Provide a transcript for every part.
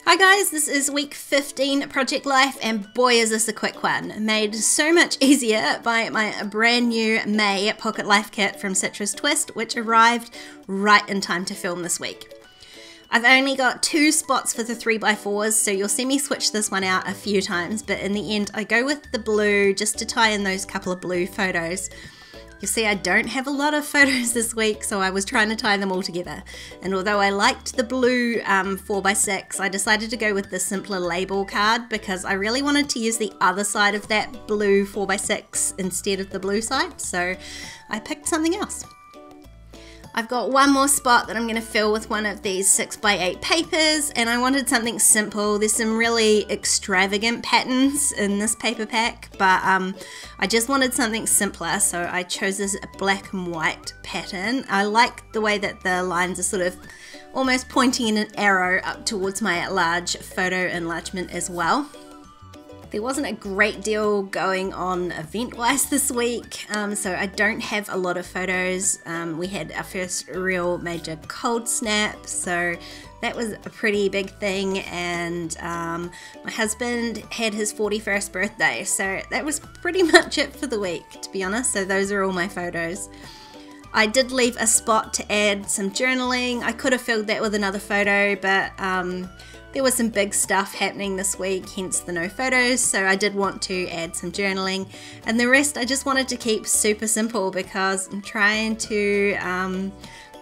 Hi guys, this is week 15 Project Life, and boy is this a quick one. Made so much easier by my brand new May Pocket Life kit from Citrus Twist, which arrived right in time to film this week. I've only got 2 spots for the 3x4s, so you'll see me switch this one out a few times, but in the end I go with the blue just to tie in those couple of blue photos. You see, I don't have a lot of photos this week, so I was trying to tie them all together. And although I liked the blue 4x6, I decided to go with the simpler label card because I really wanted to use the other side of that blue 4x6 instead of the blue side, so I picked something else. I've got one more spot that I'm going to fill with one of these 6x8 papers, and I wanted something simple. There's some really extravagant patterns in this paper pack, but I just wanted something simpler, so I chose this black and white pattern. I like the way that the lines are sort of almost pointing in an arrow up towards my large photo enlargement as well. There wasn't a great deal going on event-wise this week, so I don't have a lot of photos. We had our first real major cold snap, so that was a pretty big thing, and my husband had his 41st birthday, so that was pretty much it for the week, to be honest. So those are all my photos. I did leave a spot to add some journaling. I could have filled that with another photo, but there was some big stuff happening this week, hence the no photos, so I did want to add some journaling, and the rest I just wanted to keep super simple because I'm trying to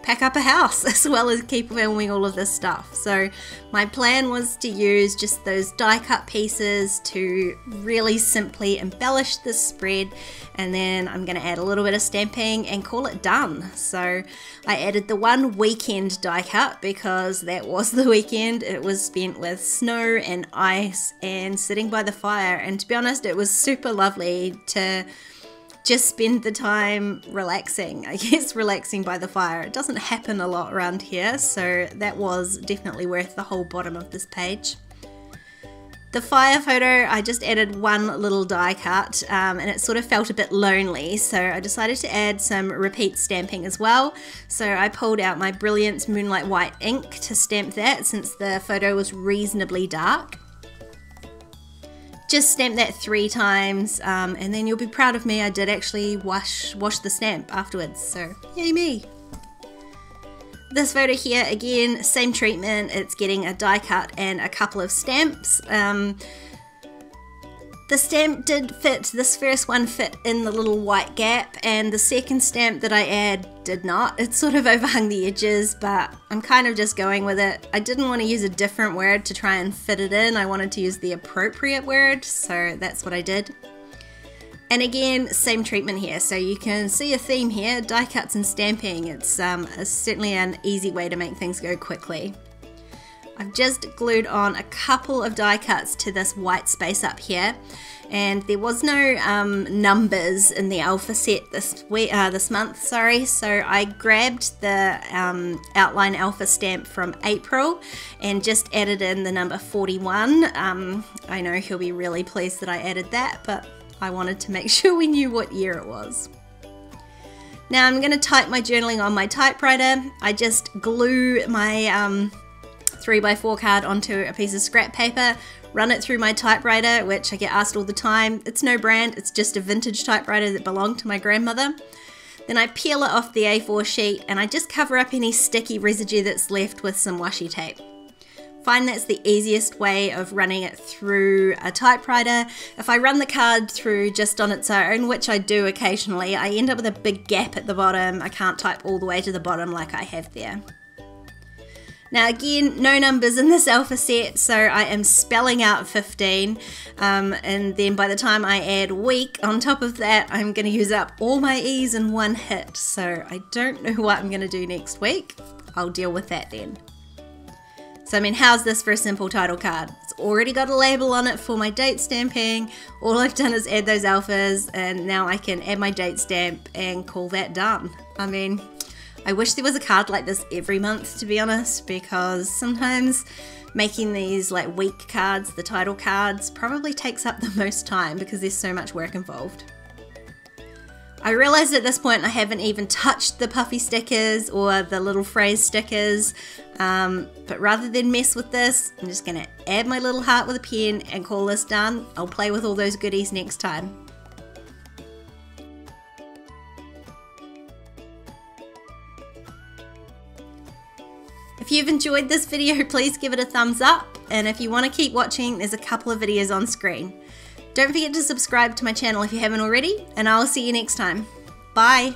pack up a house as well as keep filming all of this stuff. So my plan was to use just those die cut pieces to really simply embellish this spread, and then I'm going to add a little bit of stamping and call it done. So I added the one weekend die cut because that was the weekend. It was spent with snow and ice and sitting by the fire, and to be honest it was super lovely to just spend the time relaxing, I guess, relaxing by the fire. It doesn't happen a lot around here, so that was definitely worth the whole bottom of this page. The fire photo, I just added one little die cut, and it sort of felt a bit lonely, so I decided to add some repeat stamping as well. So I pulled out my Brilliance Moonlight White ink to stamp that since the photo was reasonably dark. Just stamp that 3 times, and then you'll be proud of me. I did actually wash the stamp afterwards, so yay me. This photo here, again, same treatment. It's getting a die cut and a couple of stamps. The stamp did fit, this first one fit in the little white gap, and the second stamp that I add did not. It sort of overhung the edges, but I'm kind of just going with it. I didn't want to use a different word to try and fit it in. I wanted to use the appropriate word, so that's what I did. And again, same treatment here, so you can see a theme here, die cuts and stamping. It's certainly an easy way to make things go quickly. I've just glued on a couple of die cuts to this white space up here, and there was no numbers in the alpha set this month, sorry, so I grabbed the outline alpha stamp from April and just added in the number 41. I know he'll be really pleased that I added that, but I wanted to make sure we knew what year it was. Now I'm going to type my journaling on my typewriter. I just glue my 3x4 card onto a piece of scrap paper, run it through my typewriter, which I get asked all the time. It's no brand, it's just a vintage typewriter that belonged to my grandmother. Then I peel it off the A4 sheet and I just cover up any sticky residue that's left with some washi tape. Find that's the easiest way of running it through a typewriter. If I run the card through just on its own, which I do occasionally, I end up with a big gap at the bottom. I can't type all the way to the bottom like I have there. Now again, no numbers in this alpha set, so I am spelling out 15, and then by the time I add week on top of that, I'm going to use up all my E's in one hit, so I don't know what I'm going to do next week. I'll deal with that then. So I mean, how's this for a simple title card? It's already got a label on it for my date stamping. All I've done is add those alphas, and now I can add my date stamp and call that done. I mean, I wish there was a card like this every month, to be honest, because sometimes making these like week cards, the title cards, probably takes up the most time because there's so much work involved. I realized at this point I haven't even touched the puffy stickers or the little phrase stickers, but rather than mess with this, I'm just gonna add my little heart with a pen and call this done. I'll play with all those goodies next time. If you've enjoyed this video, please give it a thumbs up, and if you want to keep watching, there's a couple of videos on screen. Don't forget to subscribe to my channel if you haven't already, and I'll see you next time. Bye!